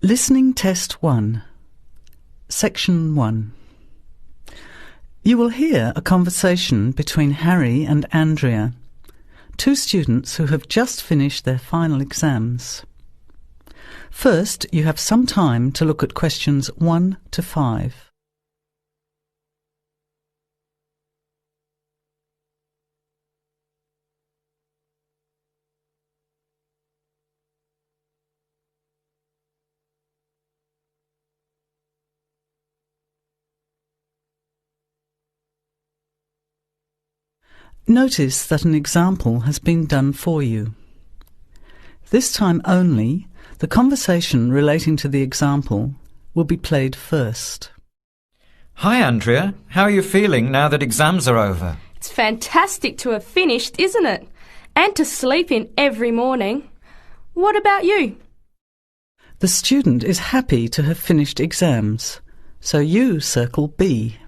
Listening Test 1, Section 1. You will hear a conversation between Harry and Andrea, two students who have just finished their final exams. First, you have some time to look at questions 1 to 5. Notice that an example has been done for you. This time only, the conversation relating to the example will be played first. Hi Andrea, how are you feeling now that exams are over? It's fantastic to have finished, isn't it? And to sleep in every morning. What about you? The student is happy to have finished exams, so you circle B.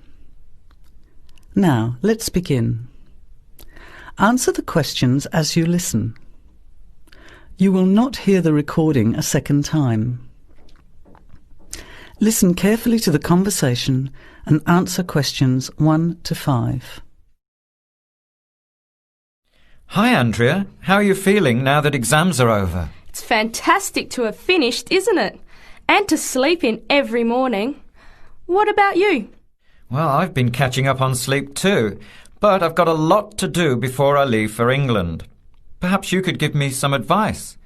Now, let's begin. Answer the questions as you listen. You will not hear the recording a second time. Listen carefully to the conversation and answer questions 1 to 5. Hi Andrea, how are you feeling now that exams are over? It's fantastic to have finished, isn't it? And to sleep in every morning. What about you? Well, I've been catching up on sleep too, but I've got a lot to do before I leave for England. Perhaps you could give me some advice.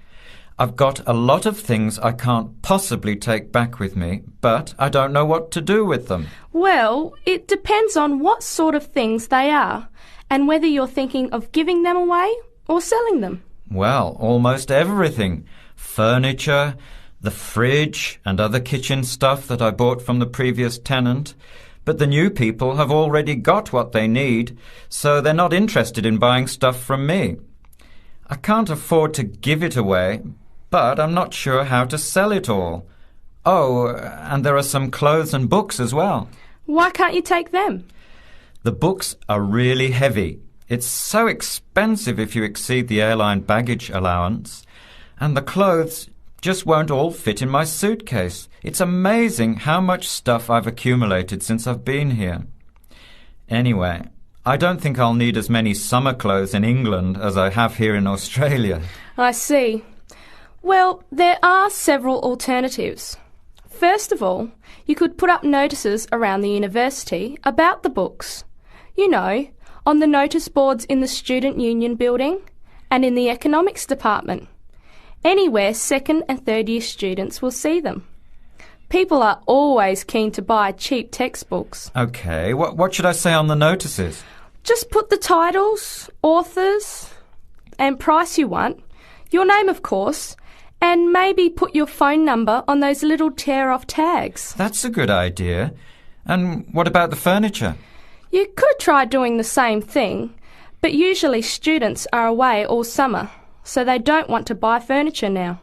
I've got a lot of things I can't possibly take back with me, but I don't know what to do with them. Well, it depends on what sort of things they are, and whether you're thinking of giving them away or selling them. Well, almost everything. Furniture, the fridge and other kitchen stuff that I bought from the previous tenant. But the new people have already got what they need, so they're not interested in buying stuff from me. I can't afford to give it away, but I'm not sure how to sell it all. Oh, and there are some clothes and books as well. Why can't you take them? The books are really heavy. It's so expensive if you exceed the airline baggage allowance. And the clothes just won't all fit in my suitcase. It's amazing how much stuff I've accumulated since I've been here. Anyway, I don't think I'll need as many summer clothes in England as I have here in Australia. I see. Well, there are several alternatives. First of all, you could put up notices around the university about the books. You know, on the notice boards in the Student Union building and in the economics department. Anywhere second and third year students will see them. People are always keen to buy cheap textbooks. OK, what should I say on the notices? Just put the titles, authors and price you want, your name of course, and maybe put your phone number on those little tear-off tags. That's a good idea. And what about the furniture? You could try doing the same thing, but usually students are away all summer, so they don't want to buy furniture now.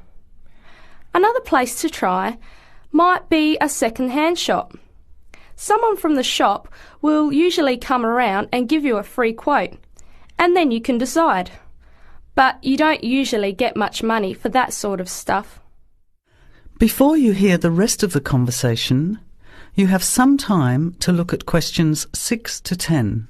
Another place to try might be a second-hand shop. Someone from the shop will usually come around and give you a free quote, and then you can decide. But you don't usually get much money for that sort of stuff. Before you hear the rest of the conversation, you have some time to look at questions 6 to 10.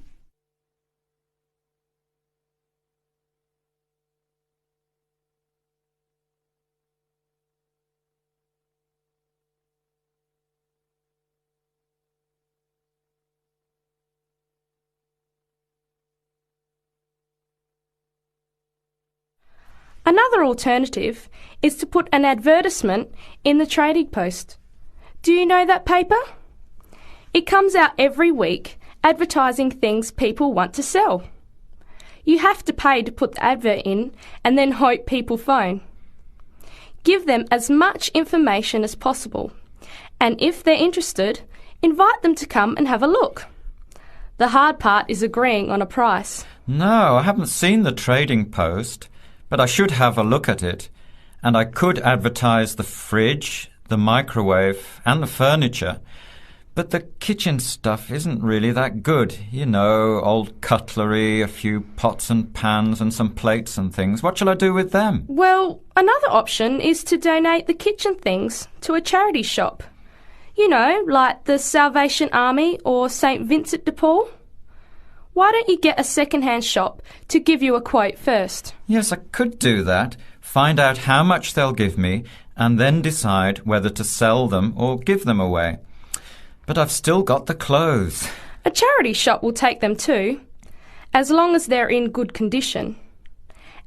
Another alternative is to put an advertisement in the Trading Post. Do you know that paper? It comes out every week advertising things people want to sell. You have to pay to put the advert in and then hope people phone. Give them as much information as possible, and if they're interested, invite them to come and have a look. The hard part is agreeing on a price. No, I haven't seen the Trading Post, but I should have a look at it. And I could advertise the fridge, the microwave and the furniture. But the kitchen stuff isn't really that good. You know, old cutlery, a few pots and pans and some plates and things. What shall I do with them? Well, another option is to donate the kitchen things to a charity shop. You know, like the Salvation Army or St. Vincent de Paul. Why don't you get a second-hand shop to give you a quote first? Yes, I could do that. Find out how much they'll give me and then decide whether to sell them or give them away. But I've still got the clothes. A charity shop will take them too, as long as they're in good condition.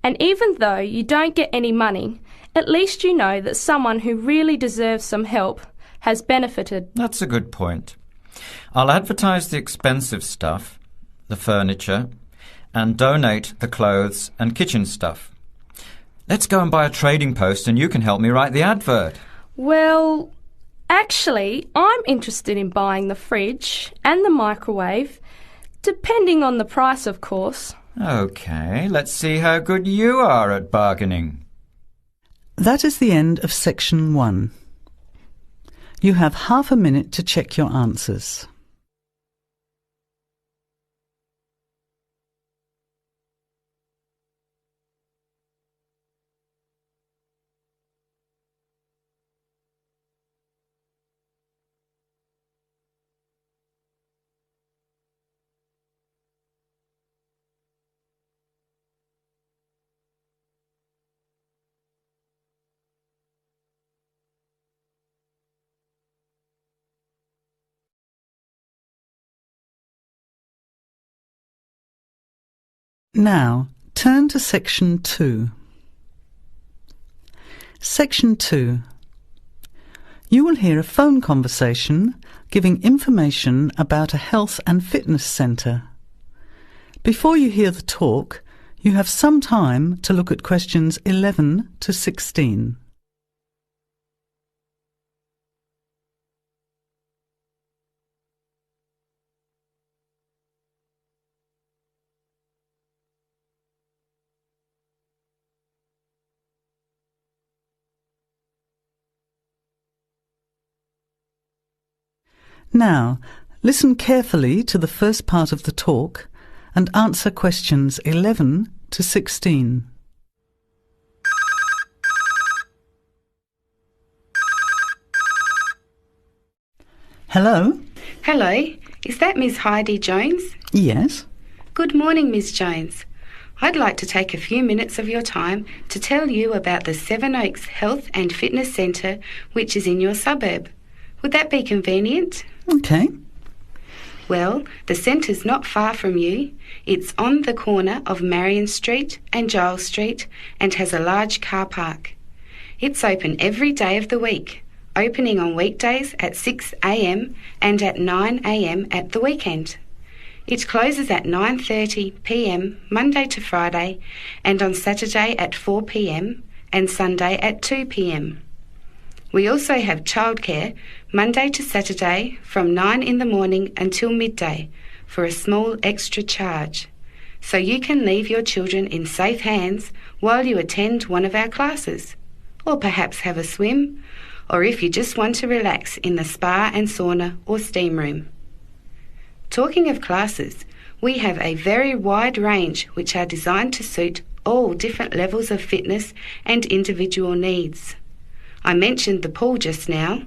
And even though you don't get any money, at least you know that someone who really deserves some help has benefited. That's a good point. I'll advertise the expensive stuff, the furniture, and donate the clothes and kitchen stuff. Let's go and buy a trading post and you can help me write the advert. Well, actually, I'm interested in buying the fridge and the microwave, depending on the price, of course. OK, let's see how good you are at bargaining. That is the end of section 1. You have half a minute to check your answers. Now, turn to section 2. Section 2. You will hear a phone conversation giving information about a health and fitness centre. Before you hear the talk, you have some time to look at questions 11 to 16. Now, listen carefully to the first part of the talk and answer questions 11 to 16. Hello? Hello, is that Miss Heidi Jones? Yes. Good morning, Miss Jones. I'd like to take a few minutes of your time to tell you about the Seven Oaks Health and Fitness Centre, which is in your suburb. Would that be convenient? OK. Well, the centre's not far from you. It's on the corner of Marion Street and Giles Street and has a large car park. It's open every day of the week, opening on weekdays at 6 a.m. and at 9 a.m. at the weekend. It closes at 9:30 p.m. Monday to Friday and on Saturday at 4 p.m. and Sunday at 2 p.m. We also have childcare Monday to Saturday from 9 in the morning until midday for a small extra charge, so you can leave your children in safe hands while you attend one of our classes, or perhaps have a swim, or if you just want to relax in the spa and sauna or steam room. Talking of classes, we have a very wide range which are designed to suit all different levels of fitness and individual needs. I mentioned the pool just now.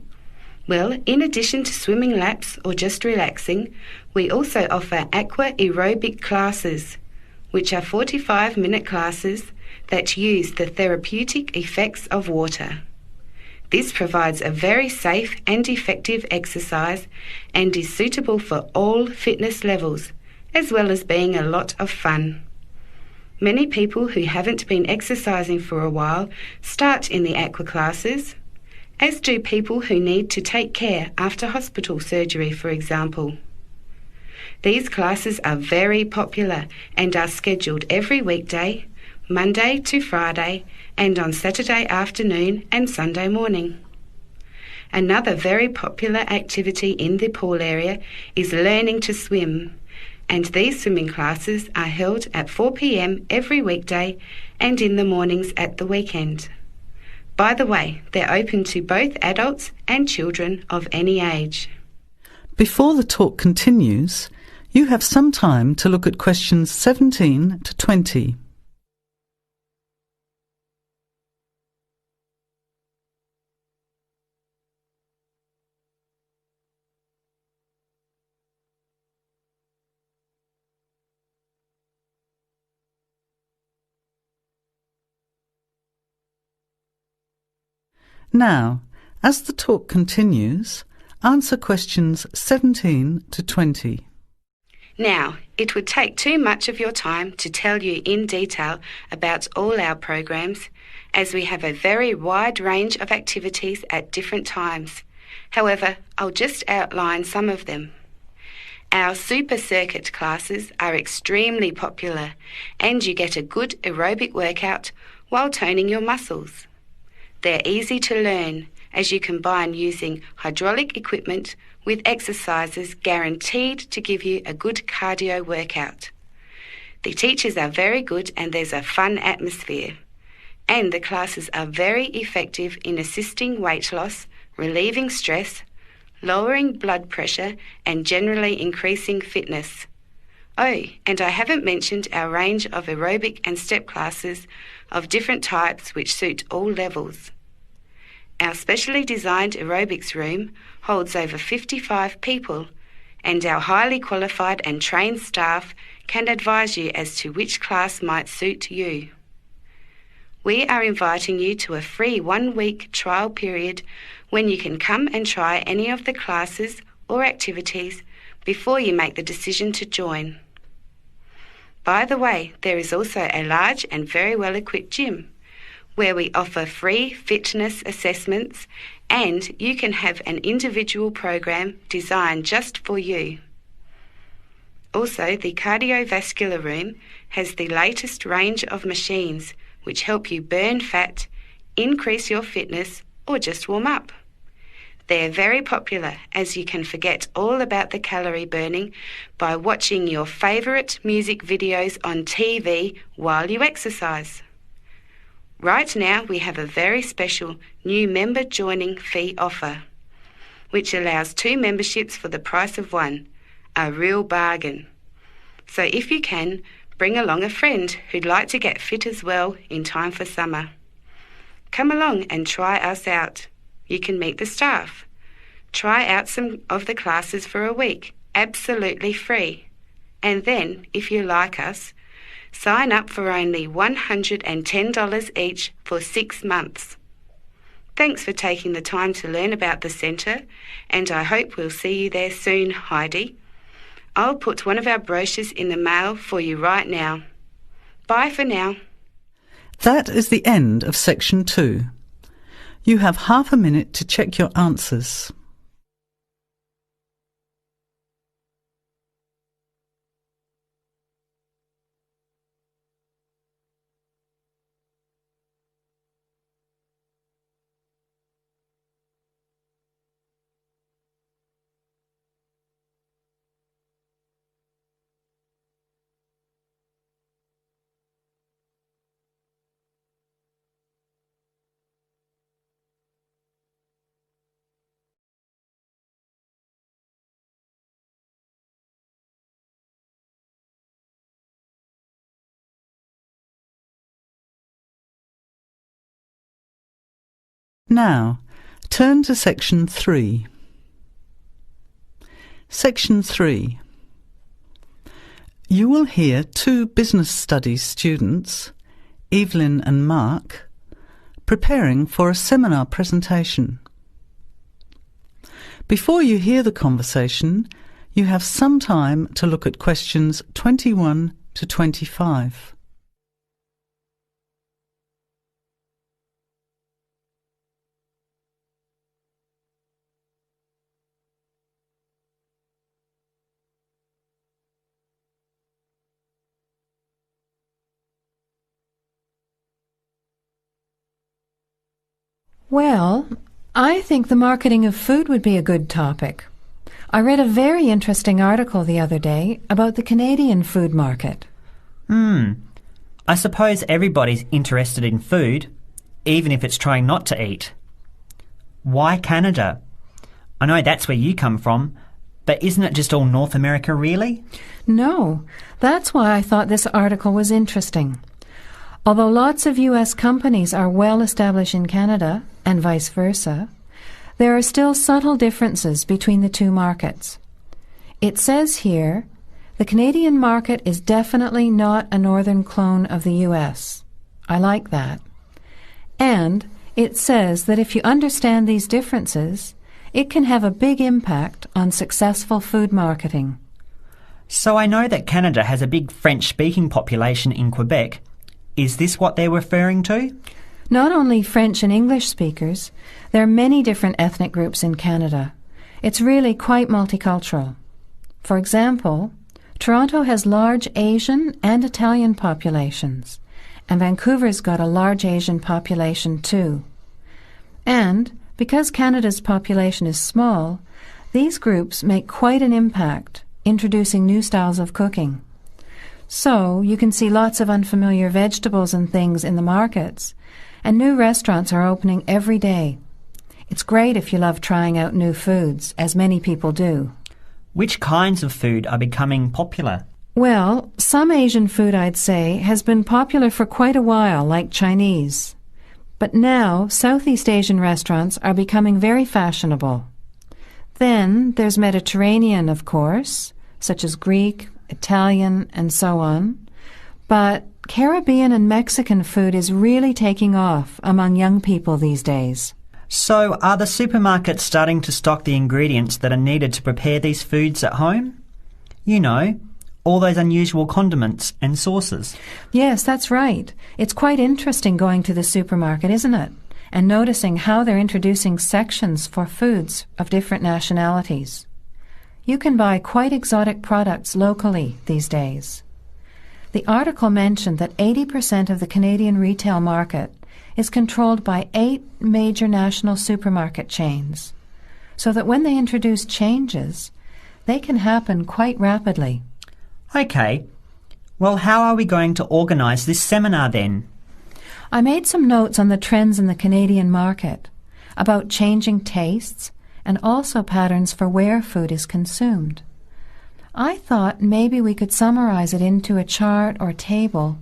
Well, in addition to swimming laps or just relaxing, we also offer aqua aerobic classes, which are 45-minute classes that use the therapeutic effects of water. This provides a very safe and effective exercise and is suitable for all fitness levels, as well as being a lot of fun. Many people who haven't been exercising for a while start in the aqua classes, as do people who need to take care after hospital surgery, for example. These classes are very popular and are scheduled every weekday, Monday to Friday, and on Saturday afternoon and Sunday morning. Another very popular activity in the pool area is learning to swim, and these swimming classes are held at 4 p.m. every weekday and in the mornings at the weekend. By the way, they're open to both adults and children of any age. Before the talk continues, you have some time to look at questions 17 to 20. Now, as the talk continues, answer questions 17 to 20. Now, it would take too much of your time to tell you in detail about all our programs, as we have a very wide range of activities at different times. However, I'll just outline some of them. Our super circuit classes are extremely popular, and you get a good aerobic workout while toning your muscles. They're easy to learn, as you combine using hydraulic equipment with exercises guaranteed to give you a good cardio workout. The teachers are very good and there's a fun atmosphere. And the classes are very effective in assisting weight loss, relieving stress, lowering blood pressure and generally increasing fitness. Oh, and I haven't mentioned our range of aerobic and step classes of different types which suit all levels. Our specially designed aerobics room holds over 55 people, and our highly qualified and trained staff can advise you as to which class might suit you. We are inviting you to a free 1-week trial period when you can come and try any of the classes or activities before you make the decision to join. By the way, there is also a large and very well-equipped gym where we offer free fitness assessments, and you can have an individual program designed just for you. Also, the cardiovascular room has the latest range of machines which help you burn fat, increase your fitness, or just warm up. They're very popular, as you can forget all about the calorie burning by watching your favourite music videos on TV while you exercise. Right now we have a very special new member joining fee offer, which allows 2 memberships for the price of 1, a real bargain. So if you can, bring along a friend who'd like to get fit as well in time for summer. Come along and try us out. You can meet the staff. Try out some of the classes for a week, absolutely free. And then, if you like us, sign up for only $110 each for 6 months. Thanks for taking the time to learn about the centre, and I hope we'll see you there soon, Heidi. I'll put one of our brochures in the mail for you right now. Bye for now. That is the end of section 2. You have half a minute to check your answers. Now, turn to section 3. Section 3. You will hear 2 business studies students, Evelyn and Mark, preparing for a seminar presentation. Before you hear the conversation, you have some time to look at questions 21 to 25. Well, I think the marketing of food would be a good topic. I read a very interesting article the other day about the Canadian food market. I suppose everybody's interested in food. even if it's trying not to eat. Why Canada? I know that's where you come from, but isn't it just all North America, really? No, that's why I thought this article was interesting. Although lots of U.S. companies are well established in Canada, and vice versa, there are still subtle differences between the two markets. It says here, the Canadian market is definitely not a northern clone of the U.S. I like that. And it says that if you understand these differences, it can have a big impact on successful food marketing. So I know that Canada has a big French-speaking population in Quebec. Is this what they're referring to? Not only French and English speakers, there are many different ethnic groups in Canada. It's really quite multicultural. For example, Toronto has large Asian and Italian populations, and Vancouver's got a large Asian population too. And because Canada's population is small, these groups make quite an impact, introducing new styles of cooking. So you can see lots of unfamiliar vegetables and things in the markets, and new restaurants are opening every day. It's great if you love trying out new foods, as many people do. Which kinds of food are becoming popular? Well, some Asian food, I'd say, has been popular for quite a while, like Chinese. But now, Southeast Asian restaurants are becoming very fashionable. Then there's Mediterranean, of course, such as Greek, Italian, and so on. But Caribbean and Mexican food is really taking off among young people these days. So are the supermarkets starting to stock the ingredients that are needed to prepare these foods at home? You know, all those unusual condiments and sauces. Yes, that's right. It's quite interesting going to the supermarket, isn't it? And noticing how they're introducing sections for foods of different nationalities. You can buy quite exotic products locally these days. The article mentioned that 80% of the Canadian retail market is controlled by 8 major national supermarket chains, so that when they introduce changes, they can happen quite rapidly. OK. Well, how are we going to organise this seminar then? I made some notes on the trends in the Canadian market, about changing tastes, and also patterns for where food is consumed. I thought maybe we could summarize it into a chart or table,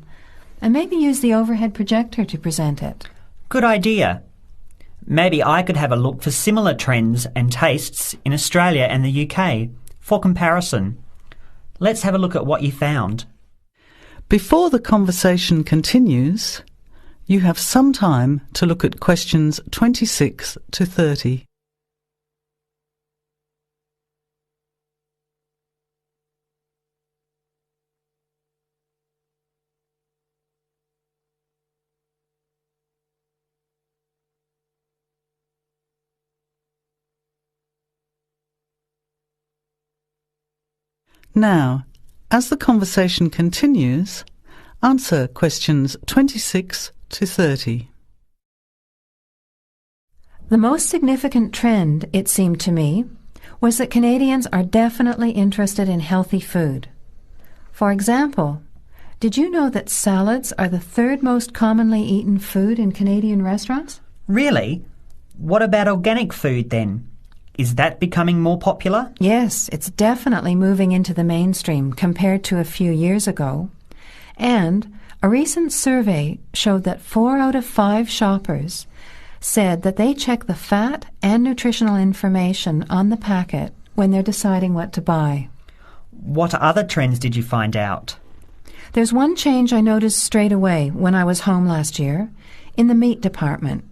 and maybe use the overhead projector to present it. Good idea. Maybe I could have a look for similar trends and tastes in Australia and the UK for comparison. Let's have a look at what you found. Before the conversation continues, you have some time to look at questions 26 to 30. Now, as the conversation continues, answer questions 26 to 30. The most significant trend, it seemed to me, was that Canadians are definitely interested in healthy food. For example, did you know that salads are the 3rd most commonly eaten food in Canadian restaurants? Really? What about organic food then? Is that becoming more popular? Yes, it's definitely moving into the mainstream compared to a few years ago. And a recent survey showed that 4 out of 5 shoppers said that they check the fat and nutritional information on the packet when they're deciding what to buy. What other trends did you find out? There's one change I noticed straight away when I was home last year, in the meat department.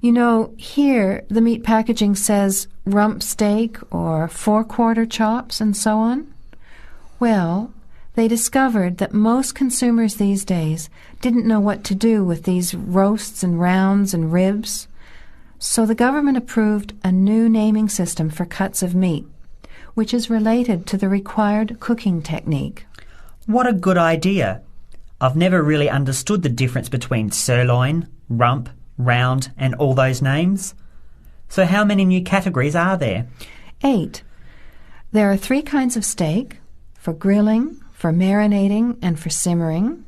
You know, here the meat packaging says rump steak or 4-quarter chops and so on. Well, they discovered that most consumers these days didn't know what to do with these roasts and rounds and ribs. So the government approved a new naming system for cuts of meat, which is related to the required cooking technique. What a good idea. I've never really understood the difference between sirloin, rump, round and all those names. So how many new categories are there? 8. There are 3 kinds of steak, for grilling, for marinating and for simmering.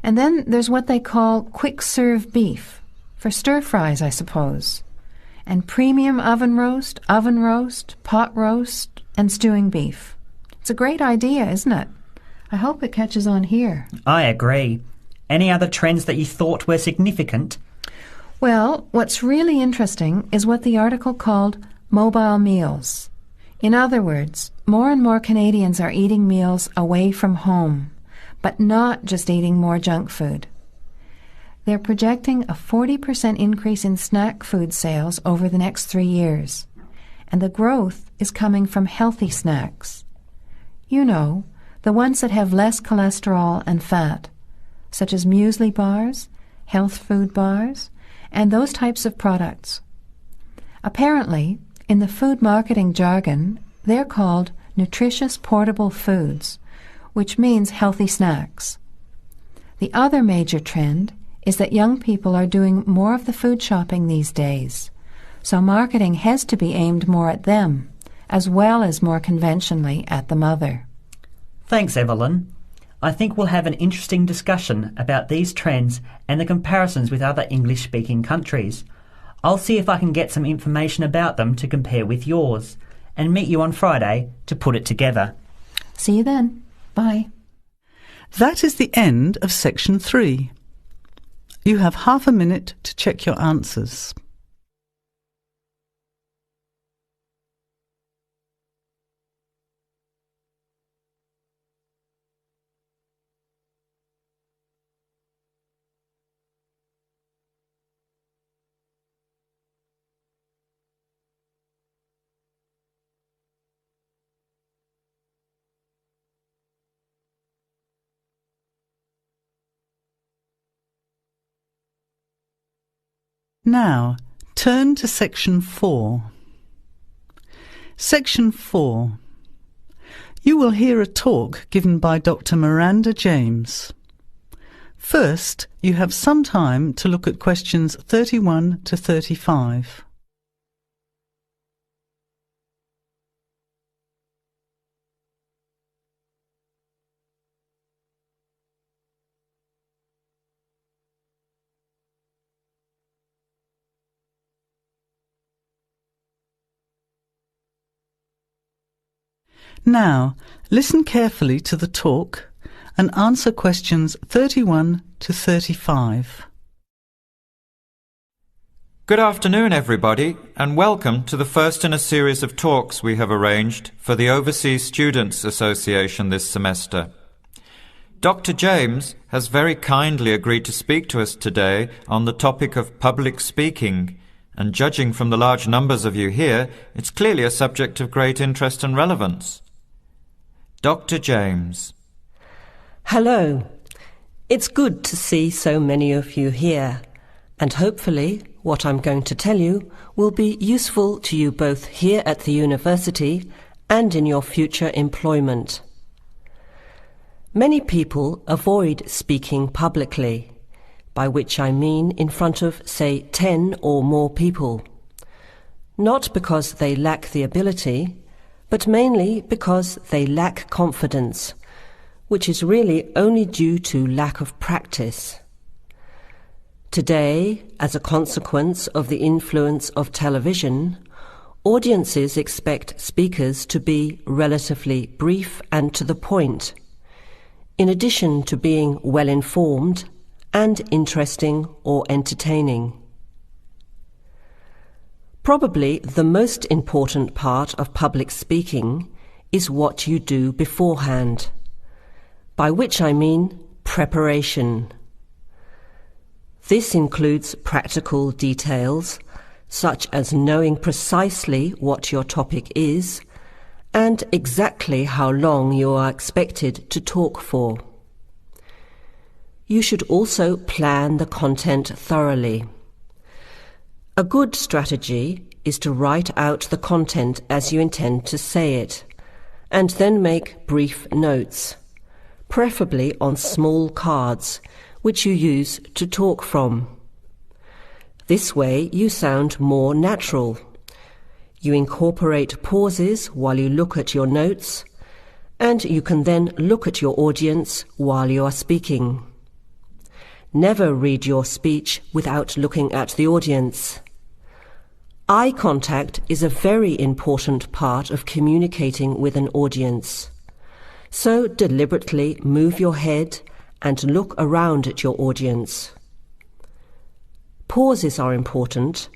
And then there's what they call quick-serve beef, For stir-fries, I suppose. And premium oven roast, pot roast, and stewing beef. It's a great idea, isn't it? I hope it catches on here. I agree. Any other trends that you thought were significant? Well, what's really interesting is what the article called mobile meals. In other words, more and more Canadians are eating meals away from home, but not just eating more junk food. They're projecting a 40% increase in snack food sales over the next 3 years, and the growth is coming from healthy snacks. You know, the ones that have less cholesterol and fat, such as muesli bars, health food bars, and those types of products. Apparently, in the food marketing jargon, they're called nutritious portable foods, which means healthy snacks. The other major trend is that young people are doing more of the food shopping these days, so marketing has to be aimed more at them, as well as more conventionally at the mother. Thanks, Evelyn. I think we'll have an interesting discussion about these trends and the comparisons with other English-speaking countries. I'll see if I can get some information about them to compare with yours, and meet you on Friday to put it together. See you then. Bye. That is the end of section 3. You have half a minute to check your answers. Now, turn to section 4. Section 4. You will hear a talk given by Dr. Miranda James. First, you have some time to look at questions 31 to 35. Now, listen carefully to the talk and answer questions 31 to 35. Good afternoon, everybody, and welcome to the first in a series of talks we have arranged for the Overseas Students Association this semester. Dr. James has very kindly agreed to speak to us today on the topic of public speaking, and judging from the large numbers of you here, it's clearly a subject of great interest and relevance. Dr. James. Hello. It's good to see so many of you here, and hopefully what I'm going to tell you will be useful to you both here at the university and in your future employment. Many people avoid speaking publicly, by which I mean in front of, say, 10 or more people. Not because they lack the ability, but mainly because they lack confidence, which is really only due to lack of practice. Today, as a consequence of the influence of television, audiences expect speakers to be relatively brief and to the point, in addition to being well-informed and interesting or entertaining. Probably the most important part of public speaking is what you do beforehand, by which I mean preparation. This includes practical details, such as knowing precisely what your topic is and exactly how long you are expected to talk for. You should also plan the content thoroughly. A good strategy is to write out the content as you intend to say it, and then make brief notes, preferably on small cards, which you use to talk from. This way you sound more natural. You incorporate pauses while you look at your notes, and you can then look at your audience while you are speaking. Never read your speech without looking at the audience. Eye contact is a very important part of communicating with an audience. So deliberately move your head and look around at your audience. Pauses are important,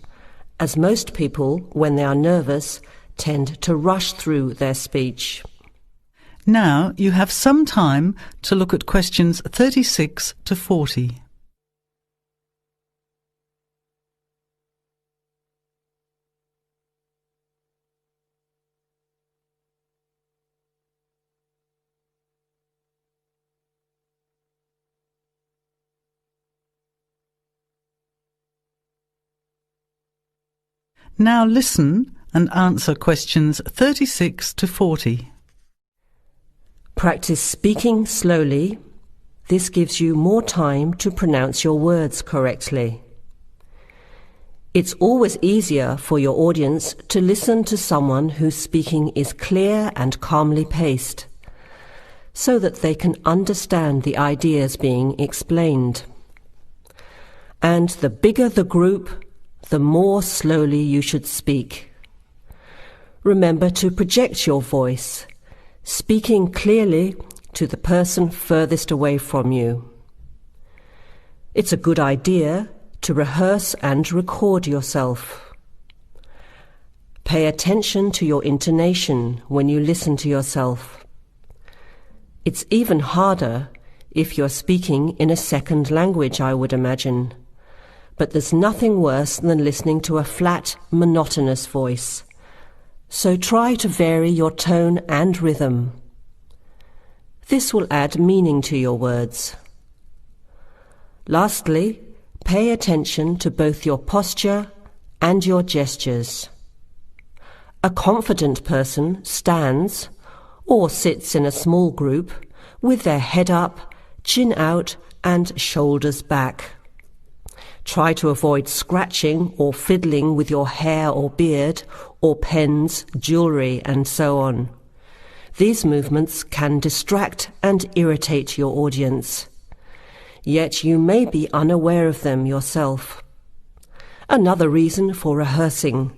as most people, when they are nervous, tend to rush through their speech. Now you have some time to look at questions 36 to 40. Now listen and answer questions 36 to 40. Practice speaking slowly. This gives you more time to pronounce your words correctly. It's always easier for your audience to listen to someone whose speaking is clear and calmly paced, so that they can understand the ideas being explained. And the bigger the group, the more slowly you should speak. Remember to project your voice, speaking clearly to the person furthest away from you. It's a good idea to rehearse and record yourself. Pay attention to your intonation when you listen to yourself. It's even harder if you're speaking in a second language, I would imagine. But there's nothing worse than listening to a flat, monotonous voice. So try to vary your tone and rhythm. This will add meaning to your words. Lastly, pay attention to both your posture and your gestures. A confident person stands or sits in a small group with their head up, chin out, and shoulders back. Try to avoid scratching or fiddling with your hair or beard, or pens, jewellery, and so on. These movements can distract and irritate your audience. Yet you may be unaware of them yourself. Another reason for rehearsing,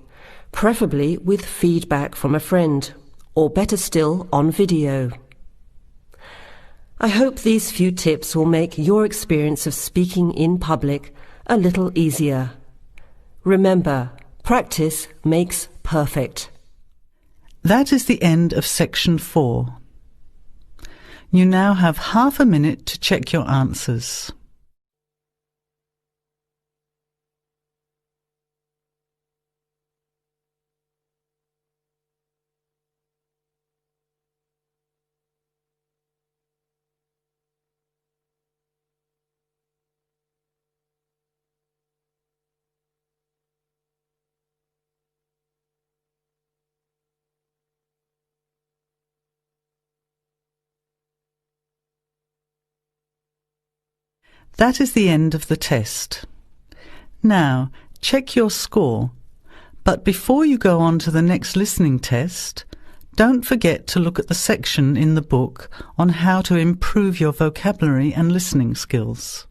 preferably with feedback from a friend, or better still, on video. I hope these few tips will make your experience of speaking in public a little easier. Remember, practice makes perfect. That is the end of section 4. You now have half a minute to check your answers. That is the end of the test. Now, check your score, but before you go on to the next listening test, don't forget to look at the section in the book on how to improve your vocabulary and listening skills.